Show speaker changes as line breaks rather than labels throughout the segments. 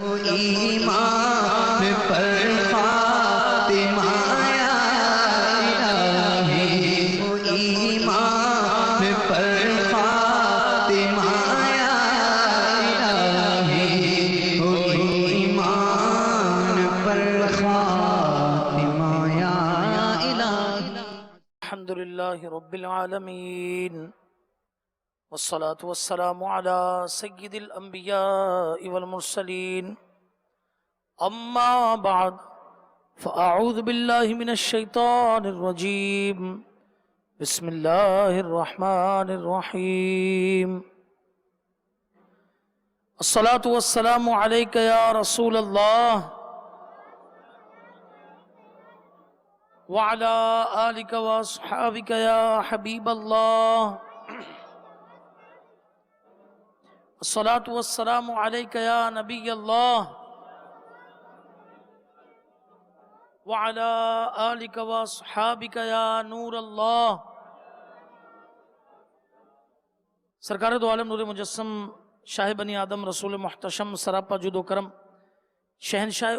ایمان پر خاتمہ یا الہی، ایمان پر خاتمہ یا الہی، ایمان پر خاتمہ یا الہی۔
الحمدللہ رب العالمین، والصلاة والسلام على سید الانبیاء والمرسلین، اما بعد فاعوذ باللہ من الشیطان الرجیم، بسم اللہ الرحمن الرحیم۔ الصلاة والسلام علیک یا رسول اللہ وعلى آلك واصحابك يا حبيب الله، الصلاة والسلام عليك يا نبي الله وعلى آلك واصحابك يا نور الله۔ سرکار دو عالم نور مجسم، شاہ بنی آدم، رسول محتشم، سراپا جود و کرم، شہنشاہ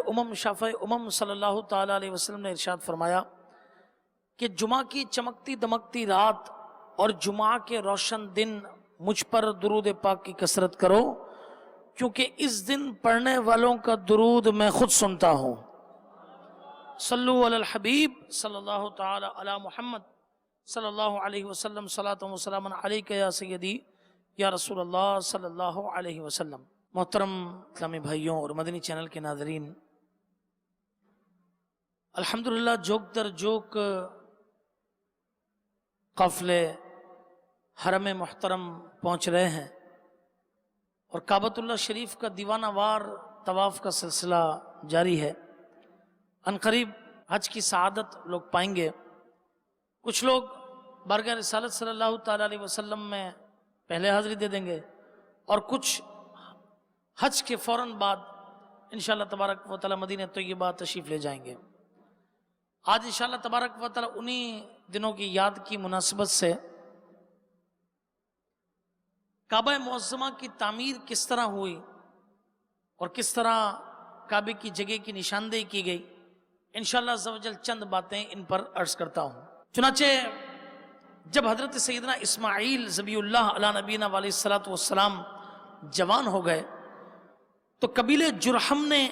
شافع صلی اللہ تعالیٰ علیہ وسلم نے ارشاد فرمایا کہ جمعہ کی چمکتی دمکتی رات اور جمعہ کے روشن دن مجھ پر درود پاک کی کثرت کرو، کیونکہ اس دن پڑھنے والوں کا درود میں خود سنتا ہوں۔ صلو علی الحبیب صلی اللہ تعالی علی محمد صلی اللہ علیہ وسلم، صلاۃ و سلام علیک یا سیدی یا رسول اللہ صلی اللہ علیہ وسلم۔ محترم اسلامی بھائیوں اور مدنی چینل کے ناظرین، الحمدللہ جوک در جوک قافلے حرم محترم پہنچ رہے ہیں اور کعبۃ اللہ شریف کا دیوانہ وار طواف کا سلسلہ جاری ہے۔ عنقریب حج کی سعادت لوگ پائیں گے۔ کچھ لوگ بارگاہ رسالت صلی اللہ تعالیٰ علیہ وسلم میں پہلے حاضری دے دیں گے اور کچھ حج کے فوراً بعد انشاءاللہ تبارک و تعالیٰ مدینہ طیبہ تشریف لے جائیں گے۔ آج انشاءاللہ تبارک و تعالیٰ انہی دنوں کی یاد کی مناسبت سے کعبہ معظمہ کی تعمیر کس طرح ہوئی اور کس طرح کعبے کی جگہ کی نشاندہی کی گئی، انشاءاللہ عز و جل چند باتیں ان پر عرض کرتا ہوں۔ چنانچہ جب حضرت سیدنا اسماعیل ذبیح اللہ علیہ نبینا علیہ السلام جوان ہو گئے تو قبیلہ جرہم نے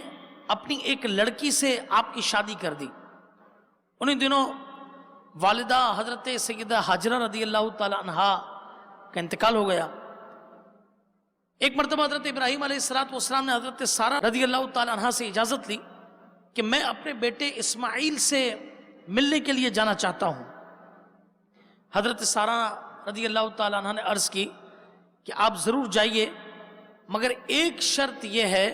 اپنی ایک لڑکی سے آپ کی شادی کر دی۔ انہی دنوں والدہ حضرت سیدہ حاجرہ رضی اللہ تعالی عنہا کا انتقال ہو گیا۔ ایک مرتبہ حضرت ابراہیم علیہ السلام نے حضرت سارہ رضی اللہ تعالی عنہا سے اجازت لی کہ میں اپنے بیٹے اسماعیل سے ملنے کے لیے جانا چاہتا ہوں۔ حضرت سارہ رضی اللہ تعالی عنہا نے عرض کی کہ آپ ضرور جائیے، مگر ایک شرط یہ ہے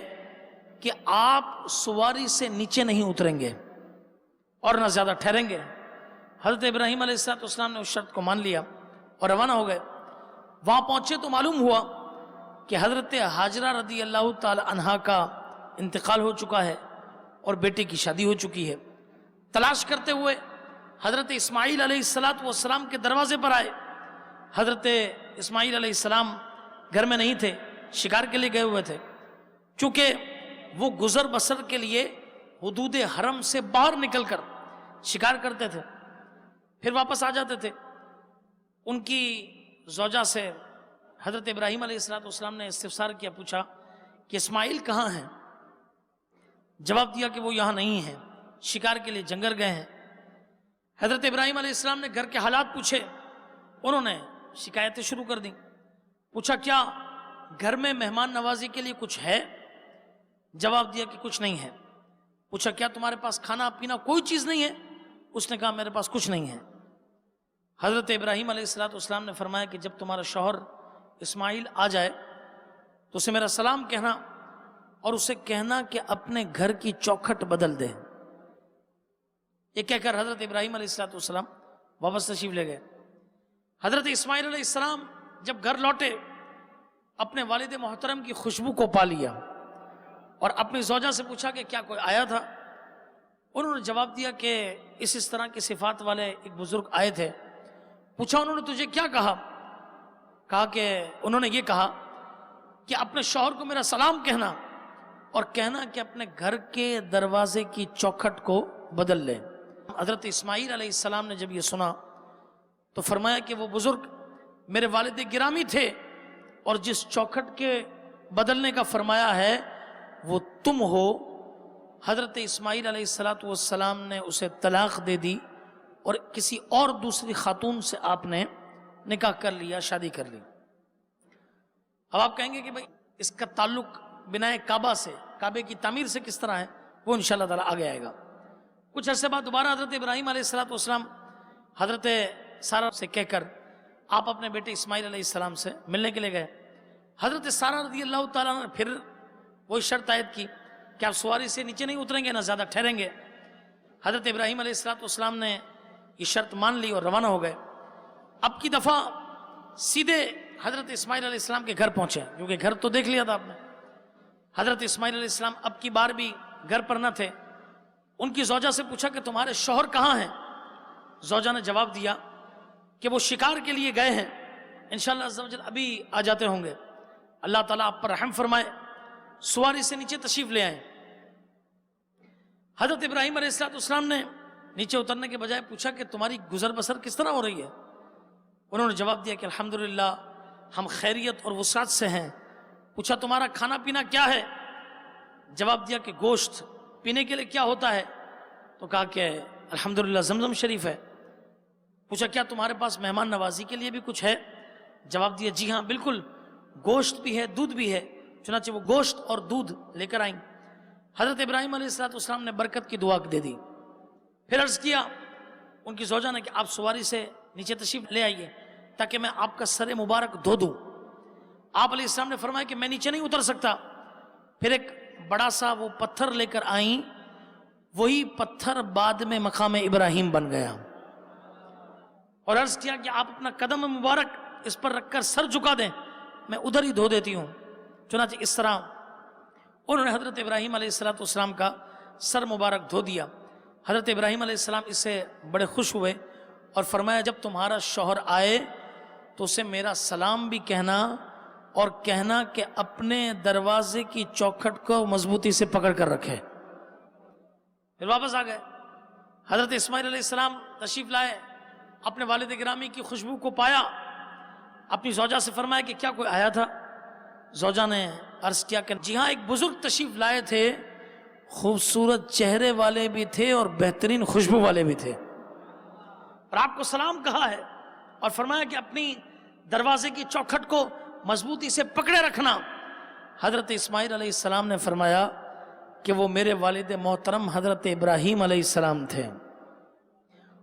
کہ آپ سواری سے نیچے نہیں اتریں گے اور نہ زیادہ ٹھہریں گے۔ حضرت ابراہیم علیہ السلام نے اس شرط کو مان لیا اور روانہ ہو گئے۔ وہاں پہنچے تو معلوم ہوا کہ حضرت حاجرہ رضی اللہ تعالی عنہا کا انتقال ہو چکا ہے اور بیٹے کی شادی ہو چکی ہے۔ تلاش کرتے ہوئے حضرت اسماعیل علیہ السلام کے دروازے پر آئے۔ حضرت اسماعیل علیہ السلام گھر میں نہیں تھے، شکار کے لیے گئے ہوئے تھے۔ چونکہ وہ گزر بسر کے لیے حدود حرم سے باہر نکل کر شکار کرتے تھے، پھر واپس آ جاتے تھے۔ ان کی زوجہ سے حضرت ابراہیم علیہ السلام نے استفسار کیا، پوچھا کہ اسماعیل کہاں ہیں؟ جواب دیا کہ وہ یہاں نہیں ہیں، شکار کے لیے جنگل گئے ہیں۔ حضرت ابراہیم علیہ السلام نے گھر کے حالات پوچھے، انہوں نے شکایتیں شروع کر دیں۔ پوچھا کیا گھر میں مہمان نوازی کے لیے کچھ ہے؟ جواب دیا کہ کچھ نہیں ہے۔ پوچھا کیا تمہارے پاس کھانا پینا کوئی چیز نہیں ہے؟ اس نے کہا میرے پاس کچھ نہیں ہے۔ حضرت ابراہیم علیہ السلام نے فرمایا کہ جب تمہارا شوہر اسماعیل آ جائے تو اسے میرا سلام کہنا اور اسے کہنا کہ اپنے گھر کی چوکھٹ بدل دے۔ یہ کہہ کر حضرت ابراہیم علیہ السلام واپس تشریف لے گئے۔ حضرت اسماعیل علیہ السلام جب گھر لوٹے اپنے والد محترم کی خوشبو کو پا لیا اور اپنی زوجہ سے پوچھا کہ کیا کوئی آیا تھا؟ انہوں نے جواب دیا کہ اس طرح کی صفات والے ایک بزرگ آئے تھے۔ پوچھا انہوں نے تجھے کیا کہا؟ کہا کہ انہوں نے یہ کہا کہ اپنے شوہر کو میرا سلام کہنا اور کہنا کہ اپنے گھر کے دروازے کی چوکھٹ کو بدل لیں۔ حضرت اسماعیل علیہ السلام نے جب یہ سنا تو فرمایا کہ وہ بزرگ میرے والد گرامی تھے، اور جس چوکھٹ کے بدلنے کا فرمایا ہے وہ تم ہو۔ حضرت اسماعیل علیہ السلام نے اسے طلاق دے دی اور کسی اور دوسری خاتون سے آپ نے نکاح کر لیا، شادی کر لی۔ اب آپ کہیں گے کہ بھائی اس کا تعلق بنائے کعبہ سے، کعبے کی تعمیر سے کس طرح ہے، وہ انشاءاللہ تعالیٰ آگے آئے گا۔ کچھ عرصے بعد دوبارہ حضرت ابراہیم علیہ السلام حضرت سارہ سے کہہ کر آپ اپنے بیٹے اسماعیل علیہ السلام سے ملنے کے لیے گئے۔ حضرت سارہ رضی اللہ تعالیٰ نے پھر وہی شرط عائد کی کہ آپ سواری سے نیچے نہیں اتریں گے، نہ زیادہ ٹھہریں گے۔ حضرت ابراہیم علیہ السلام نے یہ شرط مان لی اور روانہ ہو گئے۔ اب کی دفعہ سیدھے حضرت اسماعیل علیہ السلام کے گھر پہنچے، کیونکہ گھر تو دیکھ لیا تھا آپ نے۔ حضرت اسماعیل علیہ السلام اب کی بار بھی گھر پر نہ تھے۔ ان کی زوجہ سے پوچھا کہ تمہارے شوہر کہاں ہیں؟ زوجہ نے جواب دیا کہ وہ شکار کے لیے گئے ہیں، انشاءاللہ عز و جل ابھی آ جاتے ہوں گے۔ اللہ تعالیٰ آپ پر رحم فرمائے، سواری سے نیچے تشریف لے آئیں۔ حضرت ابراہیم علیہ السلام نے نیچے اترنے کے بجائے پوچھا کہ تمہاری گزر بسر کس طرح ہو رہی ہے؟ انہوں نے جواب دیا کہ الحمدللہ ہم خیریت اور وسعت سے ہیں۔ پوچھا تمہارا کھانا پینا کیا ہے؟ جواب دیا کہ گوشت۔ پینے کے لیے کیا ہوتا ہے؟ تو کہا کہ الحمدللہ زمزم شریف ہے۔ پوچھا کیا تمہارے پاس مہمان نوازی کے لیے بھی کچھ ہے؟ جواب دیا جی ہاں بالکل، گوشت بھی ہے، دودھ بھی ہے۔ چنانچہ وہ گوشت اور دودھ لے کر آئیں۔ حضرت ابراہیم علیہ السلام نے برکت کی دعا دے دی۔ پھر عرض کیا ان کی زوجہ نے کہ آپ سواری سے نیچے تشریف لے آئیے تاکہ میں آپ کا سر مبارک دھو دوں۔ آپ علیہ السلام نے فرمایا کہ میں نیچے نہیں اتر سکتا۔ پھر ایک بڑا سا وہ پتھر لے کر آئیں، وہی پتھر بعد میں مقام ابراہیم بن گیا، اور عرض کیا کہ آپ اپنا قدم مبارک اس پر رکھ کر سر جھکا دیں، میں ادھر ہی دھو دیتی ہوں۔ چنانچہ اس طرح انہوں نے حضرت ابراہیم علیہ السلام کا سر مبارک دھو دیا۔ حضرت ابراہیم علیہ السلام اس سے بڑے خوش ہوئے اور فرمایا جب تمہارا شوہر آئے تو اسے میرا سلام بھی کہنا، اور کہنا کہ اپنے دروازے کی چوکھٹ کو مضبوطی سے پکڑ کر رکھے۔ پھر واپس آ گئے۔ حضرت اسماعیل علیہ السلام تشریف لائے، اپنے والد گرامی کی خوشبو کو پایا، اپنی زوجہ سے فرمایا کہ کیا کوئی آیا تھا؟ زوجہ نے عرض کیا کہ جی ہاں ایک بزرگ تشریف لائے تھے، خوبصورت چہرے والے بھی تھے اور بہترین خوشبو والے بھی تھے، اور آپ کو سلام کہا ہے اور فرمایا کہ اپنی دروازے کی چوکھٹ کو مضبوطی سے پکڑے رکھنا۔ حضرت اسماعیل علیہ السلام نے فرمایا کہ وہ میرے والد محترم حضرت ابراہیم علیہ السلام تھے،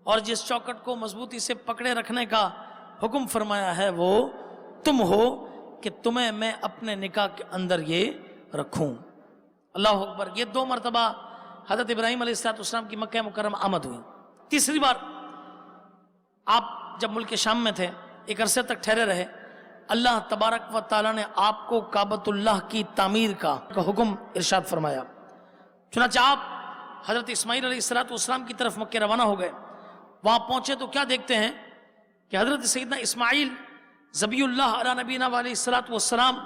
اور جس چوکھٹ کو مضبوطی سے پکڑے رکھنے کا حکم فرمایا ہے وہ تم ہو کہ تمہیں میں اپنے نکاح کے اندر یہ رکھوں۔ اللہ اکبر۔ یہ 2 مرتبہ حضرت ابراہیم علیہ السلام کی مکہ مکرمہ آمد ہوئی۔ تیسری بار آپ جب ملک شام میں تھے، ایک عرصے تک ٹھہرے رہے، اللہ تبارک و تعالیٰ نے آپ کو کعبۃ اللہ کی تعمیر کا حکم ارشاد فرمایا۔ چنانچہ آپ حضرت اسماعیل علیہ السلام کی طرف مکہ روانہ ہو گئے۔ وہاں پہنچے تو کیا دیکھتے ہیں کہ حضرت سیدنا اسماعیل ذبیح اللہ علی نبینا علیہ السلام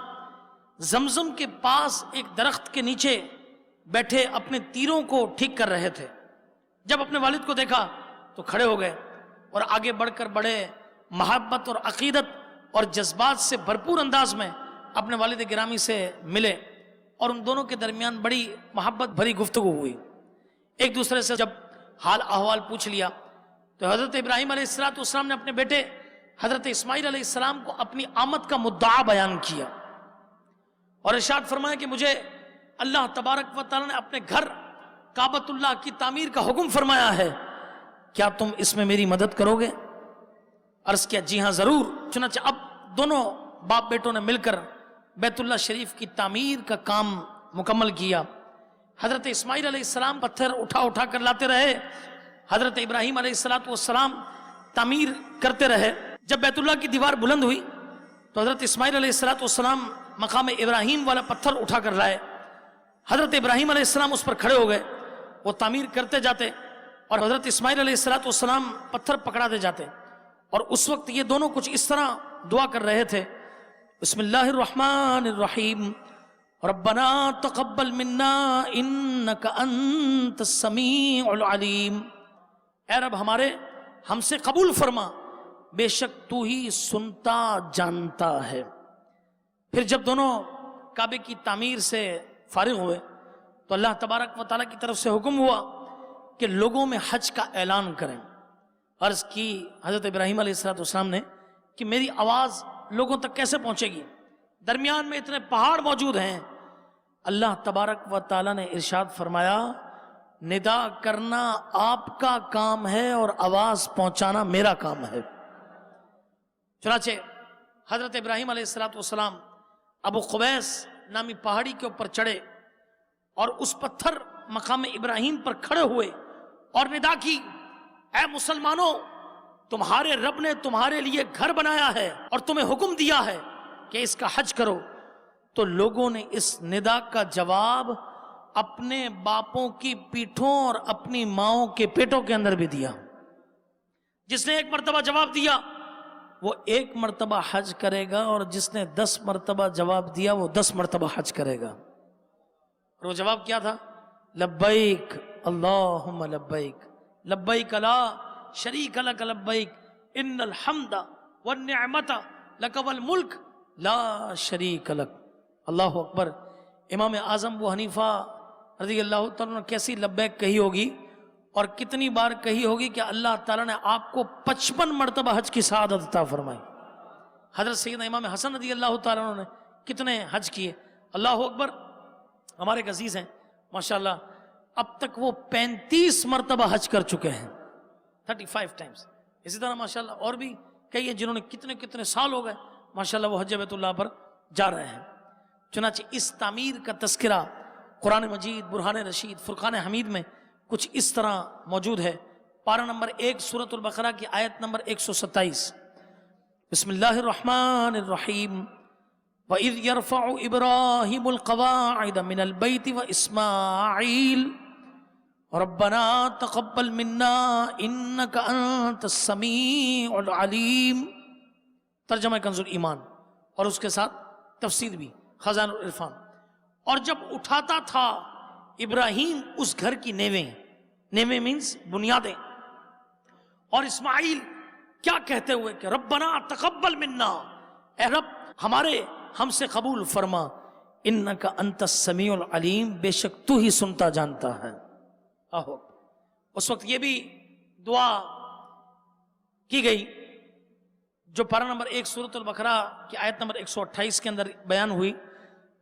زمزم کے پاس ایک درخت کے نیچے بیٹھے اپنے تیروں کو ٹھیک کر رہے تھے۔ جب اپنے والد کو دیکھا تو کھڑے ہو گئے اور آگے بڑھ کر بڑے محبت اور عقیدت اور جذبات سے بھرپور انداز میں اپنے والد گرامی سے ملے، اور ان دونوں کے درمیان بڑی محبت بھری گفتگو ہوئی۔ ایک دوسرے سے جب حال احوال پوچھ لیا تو حضرت ابراہیم علیہ السلام نے اپنے بیٹے حضرت اسماعیل علیہ السلام کو اپنی آمد کا مدعا بیان کیا اور ارشاد فرمایا کہ مجھے اللہ تبارک و تعالیٰ نے اپنے گھر کعبۃ اللہ کی تعمیر کا حکم فرمایا ہے، کیا تم اس میں میری مدد کرو گے؟ عرض کیا جی ہاں ضرور۔ چنانچہ اب دونوں باپ بیٹوں نے مل کر بیت اللہ شریف کی تعمیر کا کام مکمل کیا۔ حضرت اسماعیل علیہ السلام پتھر اٹھا اٹھا کر لاتے رہے، حضرت ابراہیم علیہ السلام تعمیر کرتے رہے۔ جب بیت اللہ کی دیوار بلند ہوئی تو حضرت اسماعیل علیہ السلام مقام ابراہیم والا پتھر اٹھا کر لائے۔ حضرت ابراہیم علیہ السلام اس پر کھڑے ہو گئے، وہ تعمیر کرتے جاتے اور حضرت اسماعیل علیہ السلام پتھر پکڑاتے جاتے، اور اس وقت یہ دونوں کچھ اس طرح دعا کر رہے تھے، بسم اللہ الرحمن الرحیم ربنا تقبل منا انک انت السمیع العلیم، اے رب ہمارے ہم سے قبول فرما، بے شک تو ہی سنتا جانتا ہے۔ پھر جب دونوں کعبے کی تعمیر سے فارغ ہوئے تو اللہ تبارک و تعالیٰ کی طرف سے حکم ہوا کہ لوگوں میں حج کا اعلان کریں۔ عرض کی حضرت ابراہیم علیہ السلام نے کہ میری آواز لوگوں تک کیسے پہنچے گی، درمیان میں اتنے پہاڑ موجود ہیں۔ اللہ تبارک و تعالیٰ نے ارشاد فرمایا ندا کرنا آپ کا کام ہے اور آواز پہنچانا میرا کام ہے۔ چنانچہ حضرت ابراہیم علیہ السلام ابو قبیس نامی پہاڑی کے اوپر چڑھے اور اس پتھر مقام ابراہیم پر کھڑے ہوئے اور ندا کی، اے مسلمانوں، تمہارے رب نے تمہارے لیے گھر بنایا ہے اور تمہیں حکم دیا ہے کہ اس کا حج کرو۔ تو لوگوں نے اس ندا کا جواب اپنے باپوں کی پیٹھوں اور اپنی ماؤں کے پیٹوں کے اندر بھی دیا۔ جس نے ایک مرتبہ جواب دیا وہ 1 مرتبہ حج کرے گا، اور جس نے 10 مرتبہ جواب دیا وہ 10 مرتبہ حج کرے گا۔ اور وہ جواب کیا تھا؟ لبیک اللہم لبیک لبیک لا شریک لک لبیک ان الحمد والنعمت لک والملک لا شریک لک۔ اللہ اکبر۔ امام اعظم ابو حنیفہ رضی اللہ تعالیٰ نے کیسی لبیک کہی ہوگی اور کتنی بار کہی ہوگی کہ اللہ تعالیٰ نے آپ کو 55 مرتبہ حج کی سعادت عطا فرمائی۔ حضرت سیدنا امام حسن رضی اللہ تعالیٰ نے کتنے حج کیے، اللہ اکبر۔ ہمارے ایک عزیز ہیں ماشاءاللہ، اب تک وہ 35 مرتبہ حج کر چکے ہیں، 35 ٹائمز۔ اسی طرح ماشاءاللہ اور بھی کئی ہیں جنہوں نے کتنے سال ہو گئے ماشاءاللہ وہ حج بیت اللہ پر جا رہے ہیں۔ چنانچہ اس تعمیر کا تذکرہ قرآن مجید برہان رشید فرقان حمید میں کچھ اس طرح موجود ہے۔ پارہ نمبر 1 سورۃ البقرہ کی آیت نمبر 127، بسم اللہ الرحمن الرحیم، وَإِذْ يَرْفَعُ إِبْرَاهِيمُ الْقَوَاعِدَ مِنَ الْبَيْتِ وَإِسْمَاعِيلُ رَبَّنَا تَقَبَّلْ مِنَّا إِنَّكَ أَنْتَ السَّمِيعُ الْعَلِيمُ۔ ترجمہ کنز الایمان اور اس کے ساتھ تفسیر بھی خزائن العرفان۔ اور جب اٹھاتا تھا ابراہیم اس گھر کی نیویں مینز بنیادیں، اور اسماعیل کیا کہتے ہوئے کہ ربنا تقبل منا، اے رب ہمارے ہم سے قبول فرما، انکا انت السمیع العلیم، بے شک تو ہی سنتا جانتا ہے۔ آہو، اس وقت یہ بھی دعا کی گئی جو پارہ نمبر 1 سورۃ البقرہ کی آیت نمبر 128 کے اندر بیان ہوئی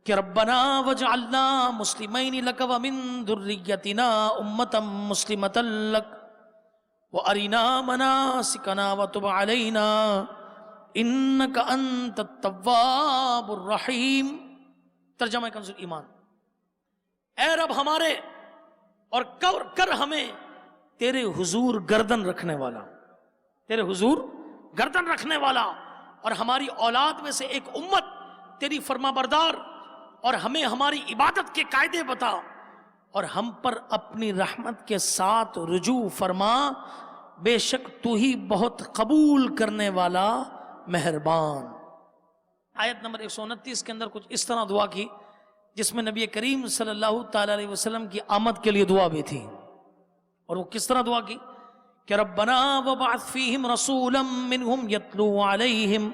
کہ ربنا وجعلنا مسلمین لک ومن ذریتنا امتا مسلمتا لک وارنا مناسکنا وتب علینا انک انت التواب الرحیم۔ ترجمہ کنز الایمان، اے رب ہمارے اور کر ہمیں تیرے حضور گردن رکھنے والا، تیرے حضور گردن رکھنے والا، اور ہماری اولاد میں سے ایک امت تیری فرما بردار، اور ہمیں ہماری عبادت کے قاعدے بتا، اور ہم پر اپنی رحمت کے ساتھ رجوع فرما، بے شک تو ہی بہت قبول کرنے والا مہربان۔ آیت نمبر 129 کے اندر کچھ اس طرح دعا کی جس میں نبی کریم صلی اللہ تعالی علیہ وسلم کی آمد کے لیے دعا بھی تھی، اور وہ کس طرح دعا کی کہ ربنا وبعث فیہم رسولا منہم یتلو علیہم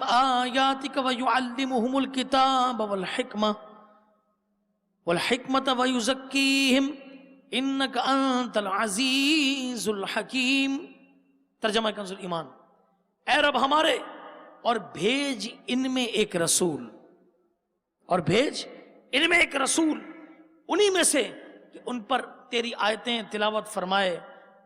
آیاتک ویعلمہم الکتاب والحکمت ویزکیہم انک انت العزیز الحکیم۔ ترجمہ کنز الایمان، اے رب ہمارے اور بھیج ان میں ایک رسول، اور بھیج ان میں ایک رسول انہی میں سے کہ ان پر تیری آیتیں تلاوت فرمائے،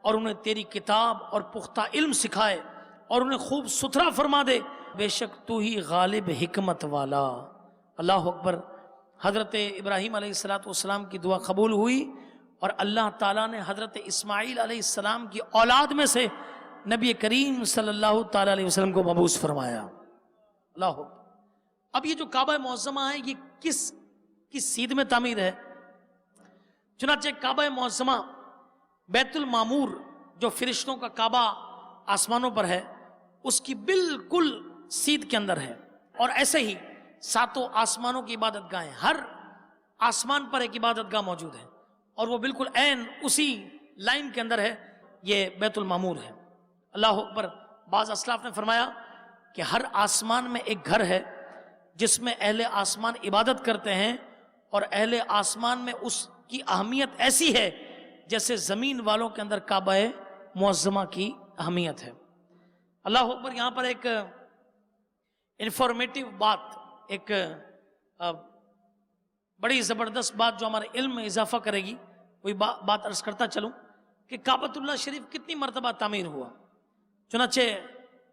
اور انہیں تیری کتاب اور پختہ علم سکھائے، اور انہیں خوب ستھرا فرما دے، بے شک تو ہی غالب حکمت والا۔ اللہ اکبر۔ حضرت ابراہیم علیہ السلام کی دعا قبول ہوئی، اور اللہ تعالیٰ نے حضرت اسماعیل علیہ السلام کی اولاد میں سے نبی کریم صلی اللہ تعالیٰ علیہ وسلم کو مبعوث فرمایا۔ اللہ اکبر۔ اب یہ جو کعبہ معظمہ ہے یہ کس سید میں تعمیر ہے؟ چنانچہ کعبہ معظمہ بیت المعمور جو فرشتوں کا کعبہ آسمانوں پر ہے اس کی بالکل سید کے اندر ہے، اور ایسے ہی ساتوں آسمانوں کی عبادت گاہیں، ہر آسمان پر ایک عبادت گاہ موجود ہے اور وہ بالکل عین اسی لائن کے اندر ہے، یہ بیت المعمور ہے۔ اللہ اکبر۔ بعض اسلاف نے فرمایا کہ ہر آسمان میں ایک گھر ہے جس میں اہل آسمان عبادت کرتے ہیں، اور اہل آسمان میں اس کی اہمیت ایسی ہے جیسے زمین والوں کے اندر کعبہ معظمہ کی اہمیت ہے۔ اللہ اکبر۔ یہاں پر ایک انفارمیٹیو بات، ایک بڑی زبردست بات جو ہمارے علم میں اضافہ کرے گی، وہی بات عرض کرتا چلوں کہ کعبۃ اللہ شریف کتنی مرتبہ تعمیر ہوا۔ چنانچہ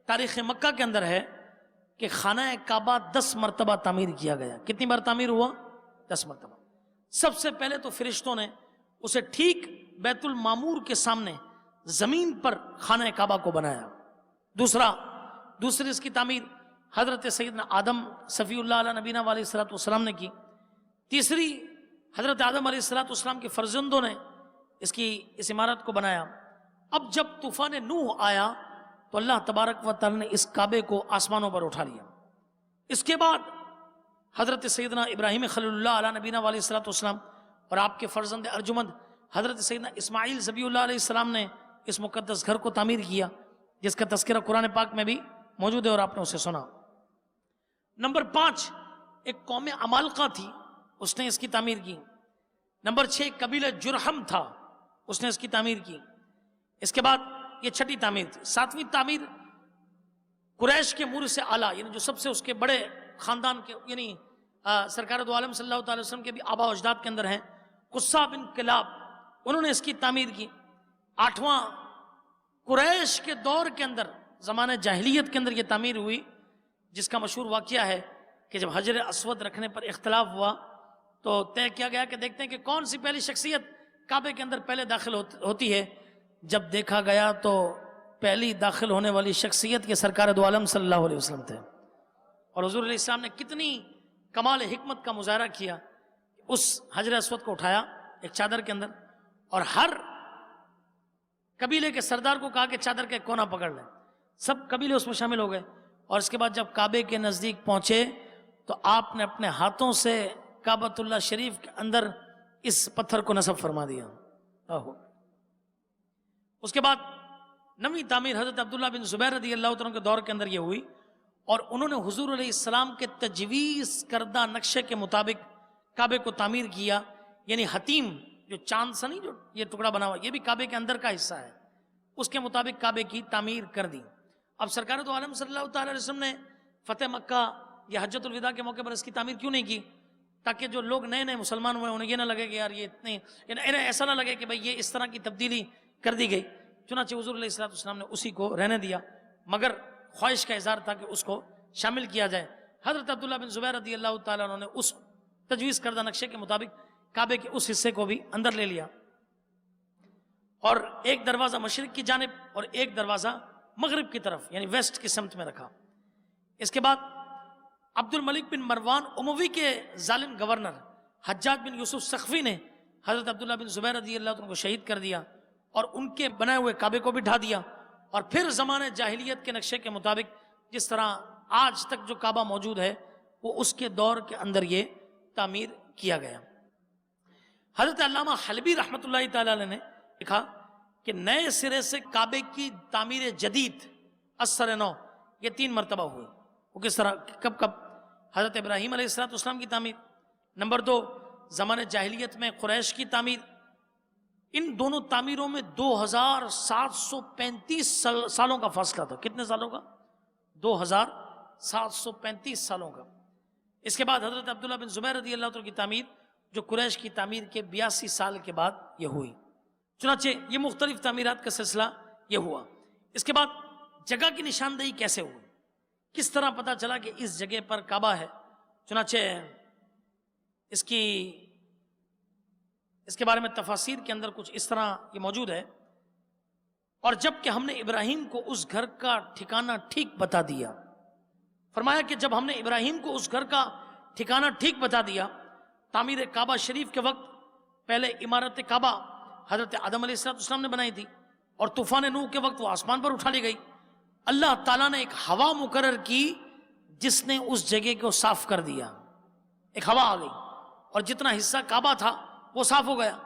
تاریخ مکہ کے اندر ہے کہ خانہ کعبہ 10 مرتبہ تعمیر کیا گیا۔ کتنی بار تعمیر ہوا؟ 10 مرتبہ۔ سب سے پہلے تو فرشتوں نے اسے ٹھیک بیت المعمور کے سامنے زمین پر خانہ کعبہ کو بنایا۔ دوسری اس کی تعمیر حضرت سیدنا آدم صفی اللہ علیہ نبینا علیہ الصلوۃ والسلام نے کی۔ تیسری حضرت آدم علیہ الصلوۃ والسلام کے فرزندوں نے اس عمارت کو بنایا۔ اب جب طوفان نوح آیا تو اللہ تبارک و تعالی نے اس کعبے کو آسمانوں پر اٹھا لیا۔ اس کے بعد حضرت سیدنا ابراہیم خلیل اللہ علیہ نبینا علیہ الصلوۃ والسلام اور آپ کے فرزند ارجمند حضرت سیدنا اسماعیل ذبی اللہ علیہ السلام نے اس مقدس گھر کو تعمیر کیا، جس کا تذکرہ قرآن پاک میں بھی موجود ہے اور آپ نے اسے سنا۔ نمبر 5 ایک قوم عمالقہ تھی، اس نے اس کی تعمیر کی۔ نمبر 6 قبیلہ جرہم تھا، اس نے اس کی تعمیر کی۔ اس کے بعد یہ 6ٹھی تعمیر تھی۔ 7ویں تعمیر قریش کے مورث اعلیٰ، یعنی جو سب سے اس کے بڑے خاندان کے، یعنی سرکار دو عالم صلی اللہ تعالی وسلم کے بھی آبا و اجداد کے اندر ہیں، قصہ بن کلاب، انہوں نے اس کی تعمیر کی۔ 8واں قریش کے دور کے اندر، زمانہ جاہلیت کے اندر یہ تعمیر ہوئی، جس کا مشہور واقعہ ہے کہ جب حجر اسود رکھنے پر اختلاف ہوا تو طے کیا گیا کہ دیکھتے ہیں کہ کون سی پہلی شخصیت کعبے کے اندر پہلے داخل ہوتی ہے۔ جب دیکھا گیا تو پہلی داخل ہونے والی شخصیت کے سرکار دو عالم صلی اللہ علیہ وسلم تھے، اور حضور علیہ السلام نے کتنی کمال حکمت کا مظاہرہ کیا۔ اس حجر اسود کو اٹھایا ایک چادر کے اندر، اور ہر قبیلے کے سردار کو کہا کہ چادر کا ایک کونا پکڑ لیں۔ سب قبیلے اس میں شامل ہو گئے، اور اس کے بعد جب کعبے کے نزدیک پہنچے تو آپ نے اپنے ہاتھوں سے کعبۃ اللہ شریف کے اندر اس پتھر کو نصب فرما دیا۔ اس کے بعد 9ویں تعمیر حضرت عبداللہ بن زبیر رضی اللہ عنہ کے دور کے اندر یہ ہوئی، اور انہوں نے حضور علیہ السلام کے تجویز کردہ نقشے کے مطابق کعبے کو تعمیر کیا۔ یعنی حتیم جو چاند سا نہیں، جو یہ ٹکڑا بنا ہوا، یہ بھی کعبے کے اندر کا حصہ ہے، اس کے مطابق کعبے کی تعمیر کر دی۔ اب سرکار دو عالم صلی اللہ تعالی علیہ وسلم نے فتح مکہ یا حجۃ الوداع کے موقع پر اس کی تعمیر کیوں نہیں کی؟ تاکہ جو لوگ نئے نئے مسلمان ہوئے انہیں یہ نہ لگے کہ یار یہ اتنے، انہیں ایسا نہ لگے کہ بھئی یہ اس طرح کی تبدیلی کر دی گئی۔ چنانچہ حضور علیہ السلام نے اسی کو رہنے دیا، مگر خواہش کا اظہار تھا کہ اس کو شامل کیا جائے۔ حضرت عبداللہ بن زبیر رضی اللہ تعالیٰ عنہ نے اس تجویز کردہ نقشے کے مطابق کعبے کے اس حصے کو بھی اندر لے لیا، اور ایک دروازہ مشرق کی جانب اور ایک دروازہ مغرب کی طرف یعنی ویسٹ کی سمت میں رکھا۔ اس کے بعد عبد الملک بن مروان اموی کے ظالم گورنر حجاج بن یوسف سقفی نے حضرت عبداللہ بن زبیر رضی اللہ عنہ کو شہید کر دیا، اور ان کے بنائے ہوئے کعبے کو بھی ڈھا دیا، اور پھر زمانے جاہلیت کے نقشے کے مطابق جس طرح آج تک جو کعبہ موجود ہے وہ اس کے دور کے اندر یہ تعمیر کیا گیا۔ حضرت علامہ حلبی رحمۃ اللہ تعالی علیہ نے لکھا کہ نئے سرے سے کعبے کی تعمیر جدید اثر نو یہ 3 مرتبہ ہوئی۔ وہ کس طرح، کب؟ حضرت ابراہیم علیہ السلام کی تعمیر، نمبر 2 زمانے جاہلیت میں قریش کی تعمیر۔ ان دونوں تعمیروں میں 2735 سالوں کا فاصلہ تھا۔ کتنے سالوں کا؟ 2735 سالوں کا۔ اس کے بعد حضرت عبداللہ بن زبیر رضی اللہ عنہ کی تعمیر، جو قریش کی تعمیر کے 82 سال کے بعد یہ ہوئی۔ چنانچہ یہ مختلف تعمیرات کا سلسلہ یہ ہوا۔ اس کے بعد جگہ کی نشاندہی کیسے ہوئی، کس طرح پتا چلا کہ اس جگہ پر کعبہ ہے؟ چنانچہ اس کے بارے میں تفاسیر کے اندر کچھ اس طرح یہ موجود ہے۔ اور جب کہ ہم نے ابراہیم کو اس گھر کا ٹھکانہ ٹھیک بتا دیا، فرمایا کہ جب ہم نے ابراہیم کو اس گھر کا ٹھکانہ ٹھیک بتا دیا، تعمیر کعبہ شریف کے وقت پہلے عمارت کعبہ حضرت آدم علیہ السلام نے بنائی تھی، اور طوفان نوح کے وقت وہ آسمان پر اٹھا لی گئی۔ اللہ تعالیٰ نے ایک ہوا مقرر کی جس نے اس جگہ کو صاف کر دیا. ایک ہوا آ گئی اور جتنا حصہ کعبہ تھا وہ صاف ہو گیا.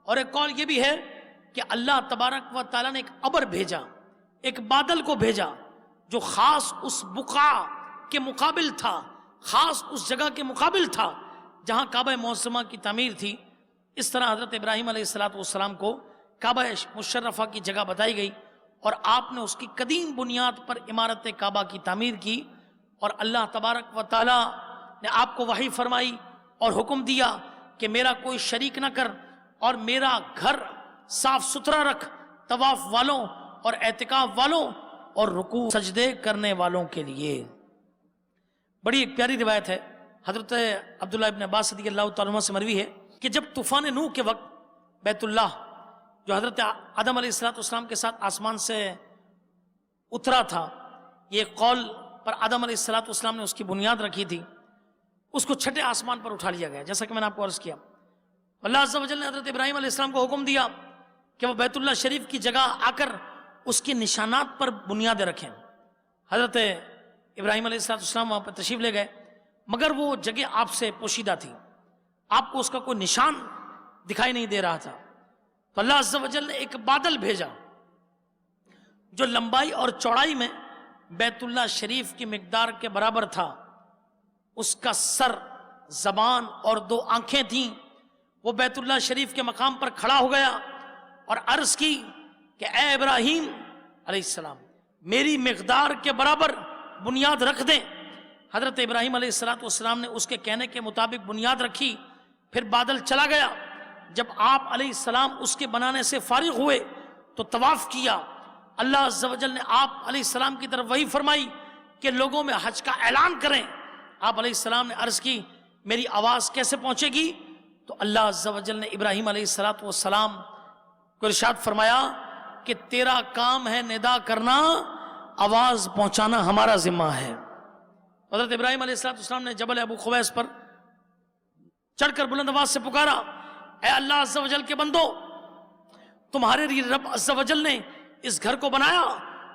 اور ایک قول یہ بھی ہے کہ اللہ تبارک و تعالیٰ نے ایک ابر بھیجا, ایک بادل کو بھیجا جو خاص اس بقعہ کے مقابل تھا, خاص اس جگہ کے مقابل تھا جہاں کعبہ معظمہ کی تعمیر تھی. اس طرح حضرت ابراہیم علیہ السلام کو کعبہ مشرفہ کی جگہ بتائی گئی اور آپ نے اس کی قدیم بنیاد پر عمارت کعبہ کی تعمیر کی. اور اللہ تبارک و تعالیٰ نے آپ کو وحی فرمائی اور حکم دیا کہ میرا کوئی شریک نہ کر اور میرا گھر صاف ستھرا رکھ طواف والوں اور اعتکاف والوں اور رکوع سجدے کرنے والوں کے لیے. بڑی ایک پیاری روایت ہے, حضرت عبداللہ ابن عباس رضی اللہ تعالیٰ عنہ سے مروی ہے کہ جب طوفان نوح کے وقت بیت اللہ جو حضرت آدم علیہ السلام کے ساتھ آسمان سے اترا تھا, یہ قول پر آدم علیہ السلام نے اس کی بنیاد رکھی تھی, اس کو چھٹے آسمان پر اٹھا لیا گیا جیسا کہ میں نے آپ کو عرض کیا. اللہ عز و جل نے حضرت ابراہیم علیہ السلام کو حکم دیا کہ وہ بیت اللہ شریف کی جگہ آ کر اس کے نشانات پر بنیادیں رکھیں. حضرت ابراہیم علیہ السلام وہاں پر تشریف لے گئے, مگر وہ جگہ آپ سے پوشیدہ تھی, آپ کو اس کا کوئی نشان دکھائی نہیں دے رہا تھا. تو اللہ عز و جل نے ایک بادل بھیجا جو لمبائی اور چوڑائی میں بیت اللہ شریف کی مقدار کے برابر تھا. اس کا سر, زبان اور 2 آنکھیں تھیں. وہ بیت اللہ شریف کے مقام پر کھڑا ہو گیا اور عرض کی کہ اے ابراہیم علیہ السلام, میری مقدار کے برابر بنیاد رکھ دیں. حضرت ابراہیم علیہ السلام نے اس کے کہنے کے مطابق بنیاد رکھی. پھر بادل چلا گیا. جب آپ علیہ السلام اس کے بنانے سے فارغ ہوئے تو طواف کیا. اللہ عز و جل نے آپ علیہ السلام کی طرف وحی فرمائی کہ لوگوں میں حج کا اعلان کریں. آپ علیہ السلام نے عرض کی میری آواز کیسے پہنچے گی؟ تو اللہ عز و جل نے ابراہیم علیہ السلام کو ارشاد فرمایا کہ تیرا کام ہے ندا کرنا, آواز پہنچانا ہمارا ذمہ ہے. حضرت ابراہیم علیہ السلام نے جبل ابو قبیس پر چڑھ کر بلند آواز سے پکارا, اے اللہ عز و جل کے بندو, تمہارے لیے رب عز و جل نے اس گھر کو بنایا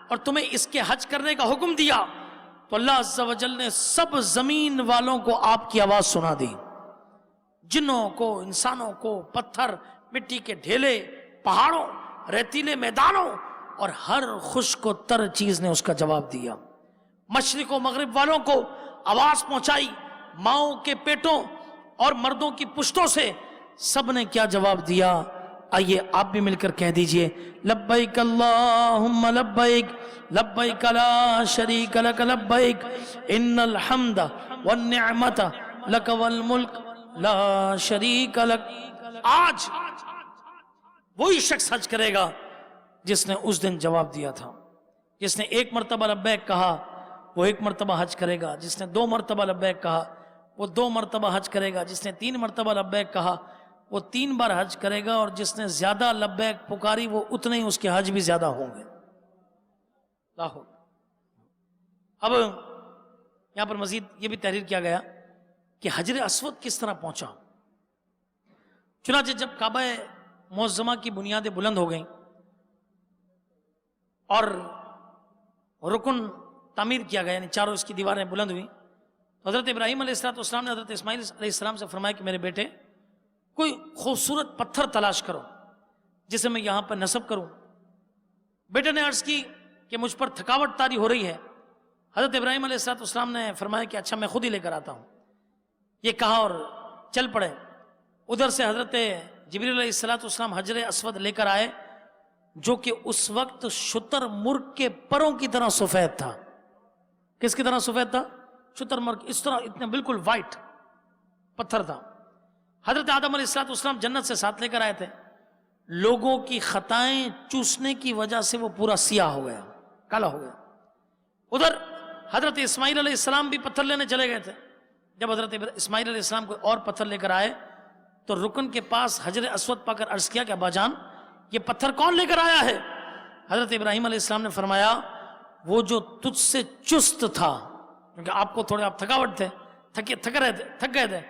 اور تمہیں اس کے حج کرنے کا حکم دیا. تو اللہ عز و جل نے سب زمین والوں کو آپ کی آواز سنا دی, جنوں کو, انسانوں کو, پتھر, مٹی کے ڈھیلے, پہاڑوں, ریتیلے میدانوں اور ہر خشک و تر چیز نے اس کا جواب دیا. مشرق و مغرب والوں کو آواز پہنچائی, ماؤں کے پیٹوں اور مردوں کی پشتوں سے سب نے کیا جواب دیا؟ آئیے آپ بھی مل کر کہہ دیجئے, لبیک اللہم لبیک لبیک لا شریک لک لبیک ان الحمد والنعمت لک والملک لا شریک لک. آج وہی شخص حج کرے گا جس نے اس دن جواب دیا تھا. جس نے 1 مرتبہ لبیک کہا وہ 1 مرتبہ حج کرے گا, جس نے 2 مرتبہ لبیک کہا وہ 2 مرتبہ حج کرے گا, جس نے 3 مرتبہ لبیک کہا وہ 3 بار حج کرے گا, اور جس نے زیادہ لبیک پکاری وہ اتنے ہی اس کے حج بھی زیادہ ہوں گے. اب یہاں پر مزید یہ بھی تحریر کیا گیا کہ حجر اسود کس طرح پہنچا. چنانچہ جب کعبہ معظمہ کی بنیادیں بلند ہو گئیں اور رکن تعمیر کیا گیا, یعنی چاروں اس کی دیواریں بلند ہوئیں, تو حضرت ابراہیم علیہ السلام نے حضرت اسماعیل علیہ السلام سے فرمایا کہ میرے بیٹے کوئی خوبصورت پتھر تلاش کرو جسے میں یہاں پر نصب کروں. بیٹے نے عرض کی کہ مجھ پر تھکاوٹ طاری ہو رہی ہے. حضرت ابراہیم علیہ السلام نے فرمایا کہ اچھا میں خود ہی لے کر آتا ہوں. یہ کہا اور چل پڑے. ادھر سے حضرت جبریل علیہ السلام حجر اسود لے کر آئے جو کہ اس وقت شتر مرغ کے پروں کی طرح سفید تھا. کس کی طرح سفید تھا؟ شتر مرغ, اس طرح اتنا بالکل وائٹ پتھر تھا. حضرت آدم علیہ السلام جنت سے ساتھ لے کر آئے تھے. لوگوں کی خطائیں چوسنے کی وجہ سے وہ پورا سیاہ ہو گیا, کالا ہو گیا. ادھر حضرت اسماعیل علیہ السلام بھی پتھر لینے چلے گئے تھے. جب حضرت اسماعیل علیہ السلام کوئی اور پتھر لے کر آئے تو رکن کے پاس حجر اسود پا کر عرض کیا کہ ابا جان یہ پتھر کون لے کر آیا ہے؟ حضرت ابراہیم علیہ السلام نے فرمایا وہ جو تجھ سے چست تھا, کیونکہ آپ کو تھوڑے آپ تھکاوٹ تھے, تھک گئے تھے.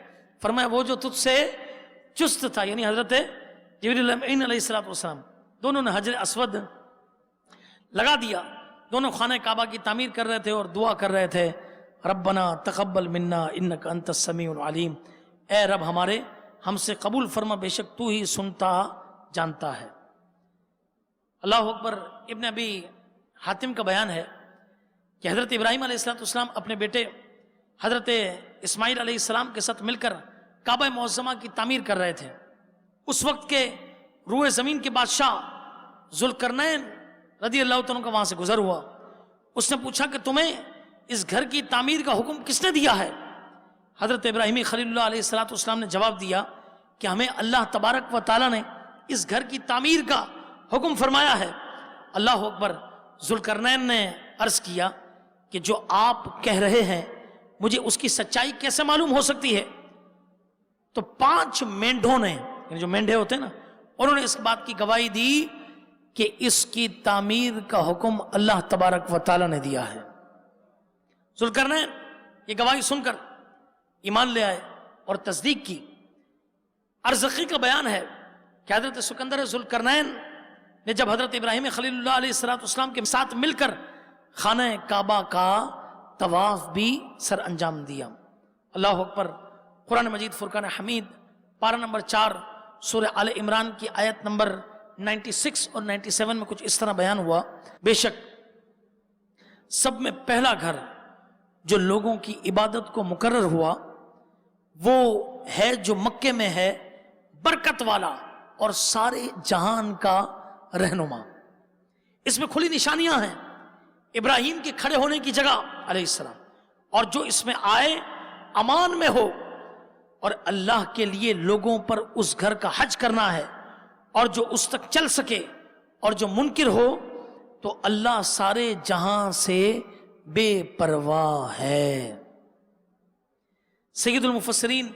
فرمایا وہ جو تجھ سے چست تھا, یعنی حضرت جبریل امین علیہ السلام دونوں نے حجر اسود لگا دیا. دونوں خانہ کعبہ کی تعمیر کر رہے تھے اور دعا کر رہے تھے, ربنا تقبل منا انک انت السمیع العلیم، اے رب ہمارے ہم سے قبول فرما، بے شک تو ہی سنتا جانتا ہے۔ اللہ اکبر۔ ابن ابی حاتم کا بیان ہے کہ حضرت ابراہیم علیہ السلام اپنے بیٹے حضرت اسماعیل علیہ السلام کے ساتھ مل کر کعبہ معظمہ کی تعمیر کر رہے تھے۔ اس وقت کے روئے زمین کے بادشاہ ذوالقرنین رضی اللہ تعالیٰ کا وہاں سے گزر ہوا۔ اس نے پوچھا کہ تمہیں اس گھر کی تعمیر کا حکم کس نے دیا ہے؟ حضرت ابراہیم خلیل اللہ علیہ السلام نے جواب دیا کہ ہمیں اللہ تبارک و تعالیٰ نے اس گھر کی تعمیر کا حکم فرمایا ہے۔ اللہ اکبر۔ ذوالقرنین نے عرض کیا کہ جو آپ کہہ رہے ہیں مجھے اس کی سچائی کیسے معلوم ہو سکتی ہے؟ تو 5 مینڈھوں نے، یعنی جو مینڈھے ہوتے ہیں نا، انہوں نے اس بات کی گواہی دی کہ اس کی تعمیر کا حکم اللہ تبارک و تعالیٰ نے دیا ہے۔ ذوالقرنین یہ گواہی سن کر ایمان لے آئے اور تصدیق کی۔ ارزقی کا بیان ہے کہ حضرت سکندر ذوالقرنین نے جب حضرت ابراہیم خلیل اللہ علیہ السلام کے ساتھ مل کر خانہ کعبہ کا طواف بھی سر انجام دیا۔ اللہ اکبر۔ قرآن مجید فرقان حمید پارہ نمبر 4 سورہ آل عمران کی آیت نمبر 96 اور 97 میں کچھ اس طرح بیان ہوا، بے شک سب میں پہلا گھر جو لوگوں کی عبادت کو مقرر ہوا وہ ہے جو مکے میں ہے، برکت والا اور سارے جہان کا رہنما۔ اس میں کھلی نشانیاں ہیں ابراہیم کے کھڑے ہونے کی جگہ علیہ السلام، اور جو اس میں آئے امان میں ہو، اور اللہ کے لیے لوگوں پر اس گھر کا حج کرنا ہے، اور جو اس تک چل سکے، اور جو منکر ہو تو اللہ سارے جہاں سے بے پرواہ ہے۔ سید المفسرین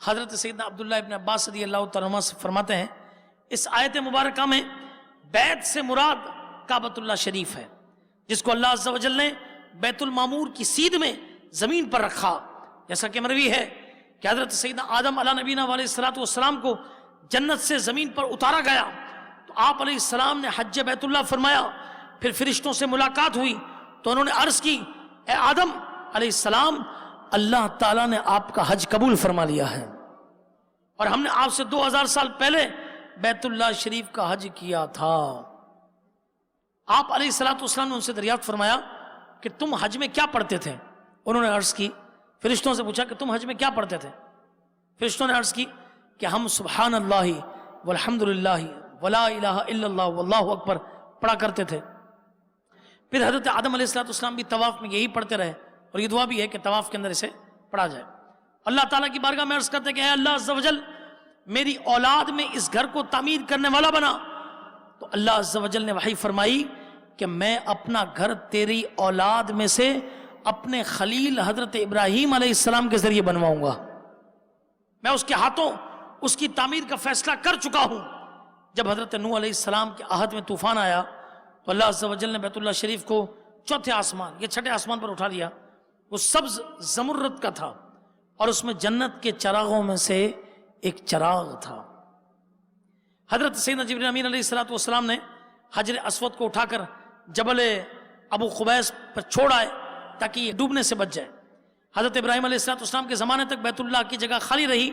حضرت سیدنا عبداللہ ابن عباس رضی اللہ تعالیٰ عنہ سے فرماتے ہیں اس آیت مبارکہ میں بیت سے مراد کعبۃ اللہ شریف ہے، جس کو اللہ عز و جل نے بیت المعمور کی سیدھ میں زمین پر رکھا، جیسا کہ مروی ہے کہ حضرت سیدنا آدم علیہ نبینا علیہ السلام کو جنت سے زمین پر اتارا گیا تو آپ علیہ السلام نے حج بیت اللہ فرمایا، پھر فرشتوں سے ملاقات ہوئی تو انہوں نے عرض کی اے آدم علیہ السلام، اللہ تعالیٰ نے آپ کا حج قبول فرما لیا ہے، اور ہم نے آپ سے 2000 سال پہلے بیت اللہ شریف کا حج کیا تھا۔ آپ علیہ السلام نے ان سے دریافت فرمایا کہ تم حج میں کیا پڑھتے تھے؟ انہوں نے عرض کی، فرشتوں سے پوچھا کہ تم حج میں کیا پڑھتے تھے؟ فرشتوں نے عرض کی کہ ہم سبحان اللہ والحمد للہ ولا الہ الا اللہ واللہ اکبر پڑھا کرتے تھے۔ پھر حضرت آدم علیہ السلام بھی طواف میں یہی پڑھتے رہے، اور یہ دعا بھی ہے کہ طواف کے اندر اسے پڑھا جائے۔ اللہ تعالیٰ کی بارگاہ میں عرض کرتے کہ اے اللہ عز و جل، میری اولاد میں اس گھر کو تعمیر کرنے والا بنا، تو اللہ عز و جل نے وحی فرمائی کہ میں اپنا گھر تیری اولاد میں سے اپنے خلیل حضرت ابراہیم علیہ السلام کے ذریعے بنواؤں گا۔ میں اس کے ہاتھوں اس کی تعمیر کا فیصلہ کر چکا ہوں۔ جب حضرت نوح علیہ السلام کے عہد میں طوفان آیا تو اللہ عز و جل نے بیت اللہ شریف کو چوتھے آسمان، یہ چھٹے آسمان پر اٹھا لیا۔ وہ سبز زمرد کا تھا اور اس میں جنت کے چراغوں میں سے ایک چراغ تھا۔ حضرت سیدنا جبرائیل امین علیہ السلام نے حجر اسود کو اٹھا کر جبل ابو قبیس پر چھوڑ آئے تاکہ یہ ڈوبنے سے بچ جائے۔ حضرت ابراہیم علیہ السلام کے زمانے تک بیت اللہ کی جگہ خالی رہی۔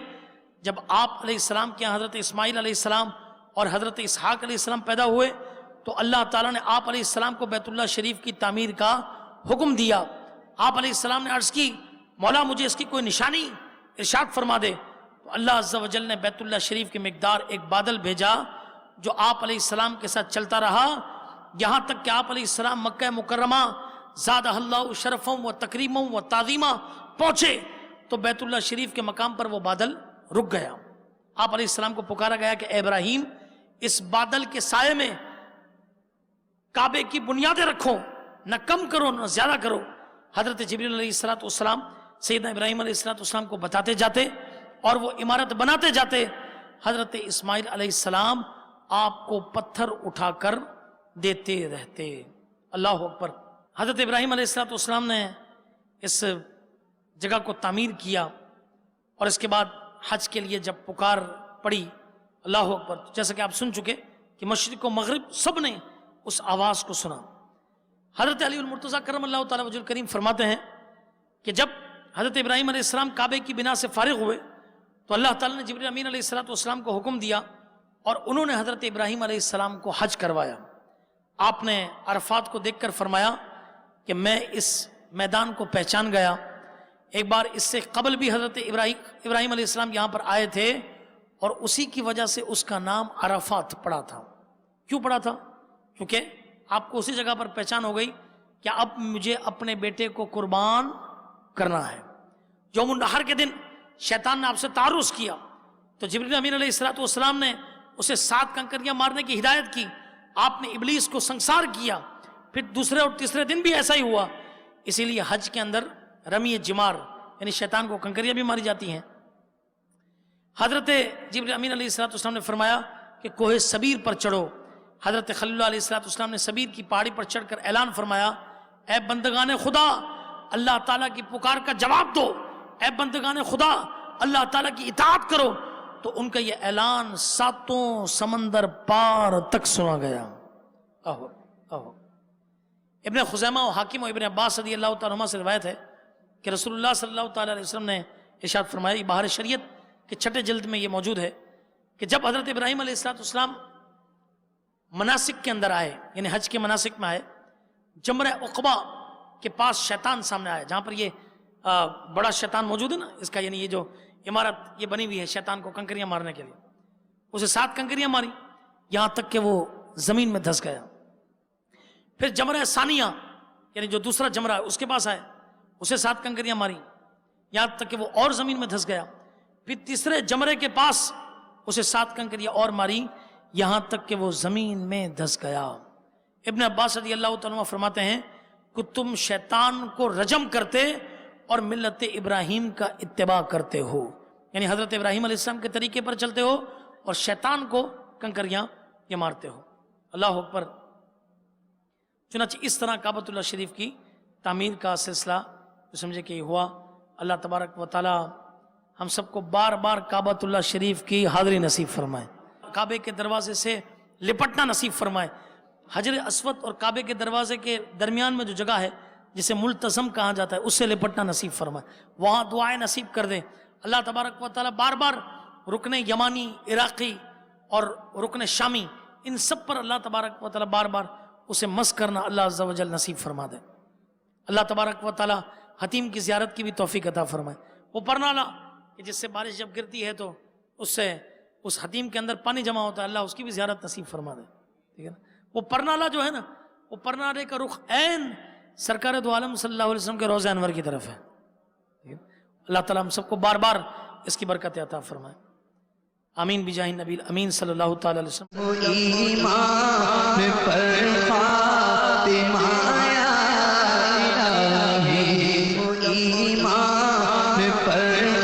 جب آپ علیہ السلام کے حضرت اسماعیل علیہ السلام اور حضرت اسحاق علیہ السلام پیدا ہوئے تو اللہ تعالیٰ نے آپ علیہ السلام کو بیت اللہ شریف کی تعمیر کا حکم دیا۔ آپ علیہ السلام نے عرض کی مولا مجھے اس کی کوئی نشانی ارشاد فرما دے، تو اللہ عز و جل نے بیت اللہ شریف کی مقدار ایک بادل بھیجا جو آپ علیہ السلام کے ساتھ چلتا رہا یہاں تک کہ آپ علیہ السلام مکہ مکرمہ زادہ اللہ شرفوں و تکریموں و تعظیمہ پہنچے تو بیت اللہ شریف کے مقام پر وہ بادل رک گیا۔ آپ علیہ السلام کو پکارا گیا کہ اے ابراہیم اس بادل کے سائے میں کعبے کی بنیادیں رکھو، نہ کم کرو نہ زیادہ کرو۔ حضرت جبریل علیہ السلام سیدنا ابراہیم علیہ السلام کو بتاتے جاتے اور وہ عمارت بناتے جاتے۔ حضرت اسماعیل علیہ السلام آپ کو پتھر اٹھا کر دیتے رہتے۔ اللہ اکبر۔ حضرت ابراہیم علیہ السلام نے اس جگہ کو تعمیر کیا اور اس کے بعد حج کے لیے جب پکار پڑی، اللہ اکبر، جیسا کہ آپ سن چکے کہ مشرق و مغرب سب نے اس آواز کو سنا۔ حضرت علی المرتضیٰ کرم اللہ تعالیٰ وجہ الکریم فرماتے ہیں کہ جب حضرت ابراہیم علیہ السلام کعبے کی بنا سے فارغ ہوئے تو اللہ تعالیٰ نے جبریل امین علیہ السلام کو حکم دیا اور انہوں نے حضرت ابراہیم علیہ السلام کو حج کروایا. آپ نے عرفات کو دیکھ کر فرمایا کہ میں اس میدان کو پہچان گیا. ایک بار اس سے قبل بھی حضرت ابراہیم علیہ السلام یہاں پر آئے تھے اور اسی کی وجہ سے اس کا نام عرفات پڑا تھا. کیوں پڑا تھا؟ کیونکہ آپ کو اسی جگہ پر پہچان ہو گئی کہ اب مجھے اپنے بیٹے کو قربان کرنا ہے. یوم النحر کے دن شیطان نے آپ سے تعرض کیا تو جبریل امین علیہ السلام نے اسے 7 کنکریاں مارنے کی ہدایت کی. آپ نے ابلیس کو سنسار کیا. پھر دوسرے اور تیسرے دن بھی ایسا ہی ہوا. اسی لیے حج کے اندر رمی جمار یعنی شیطان کو کنکریاں بھی ماری جاتی ہیں. حضرت جبریل امین علیہ السلام نے فرمایا کہ کوہ سبیر پر چڑھو. حضرت خلیل اللہ علیہ السلام نے سبیر کی پہاڑی پر چڑھ کر اعلان فرمایا اے بندگان خدا اللہ تعالیٰ کی پکار کا جواب دو. اے بندگان خدا اللہ تعالیٰ کی اطاعت کرو. تو ان کا یہ اعلان 7 سمندر پار تک سنا گیا. ابن خزیمہ و حاکم و ابن عباس رضی اللہ تعالیٰ عنہ سے روایت ہے کہ رسول اللہ صلی اللہ تعالیٰ علیہ وسلم نے ارشاد فرمایا, یہ بہار شریعت کے 6 جلد میں یہ موجود ہے کہ جب حضرت ابراہیم علیہ السلام مناسک کے اندر آئے یعنی حج کے مناسک میں آئے, جمرہ عقبہ کے پاس شیطان سامنے آیا جہاں پر یہ بڑا شیطان موجود ہے نا, اس کا یعنی یہ جو عمارت یہ بنی ہوئی ہے شیطان کو کنکریاں مارنے کے لیے. اسے 7 کنکریاں ماری یہاں تک کہ وہ زمین میں دھس گیا. پھر جمرہ ثانیہ یعنی جو دوسرا جمرہ ہے اس کے پاس آئے, اسے 7 کنکریاں ماری یہاں تک کہ وہ اور زمین میں دھس گیا. پھر تیسرے جمرے کے پاس اسے 7 کنکریاں اور ماری یہاں تک کہ وہ زمین میں دھس گیا. ابن عباس رضی اللہ تعالیٰ فرماتے ہیں کہ تم شیطان کو رجم کرتے اور ملت ابراہیم کا اتباع کرتے ہو, یعنی حضرت ابراہیم علیہ السلام کے طریقے پر چلتے ہو اور شیطان کو کنکریاں یہ مارتے ہو. اللہ اکبر. چنانچہ اس طرح کعبۃ اللہ شریف کی تعمیر کا سلسلہ جو سمجھے کہ ہوا. اللہ تبارک و تعالی ہم سب کو بار بار کعبۃ اللہ شریف کی حاضری نصیب فرمائے, کعبے کے دروازے سے لپٹنا نصیب فرمائے. حجر اسود اور کعبے کے دروازے کے درمیان میں جو جگہ ہے جسے ملتزم کہا جاتا ہے اس سے لپٹنا نصیب فرمائے, وہاں دعائیں نصیب کر دے. اللہ تبارک و تعالی بار بار رکن یمانی, عراقی اور رکن شامی ان سب پر اللہ تبارک و تعالی بار بار اسے مس کرنا اللہ عز و جل نصیب فرما دے. اللہ تبارک و تعالی حتیم کی زیارت کی بھی توفیق عطا فرمائے. وہ پرنالہ کہ جس سے بارش جب گرتی ہے تو اس سے اس حتیم کے اندر پانی جمع ہوتا ہے, اللہ اس کی بھی زیارت نصیب فرما دے. ٹھیک ہے نا. وہ پرنالہ جو ہے نا, وہ پرنالے کا رخ عین سرکار دو عالم صلی اللہ علیہ وسلم کے روضہ انور کی طرف ہے. اللہ تعالیٰ ہم سب کو بار بار اس کی برکت عطا فرمائے. آمین بجاہ نبی امین صلی اللہ تعالی علیہ وسلم.
ایمان پر خاتمہ یا الہی, ایمان پر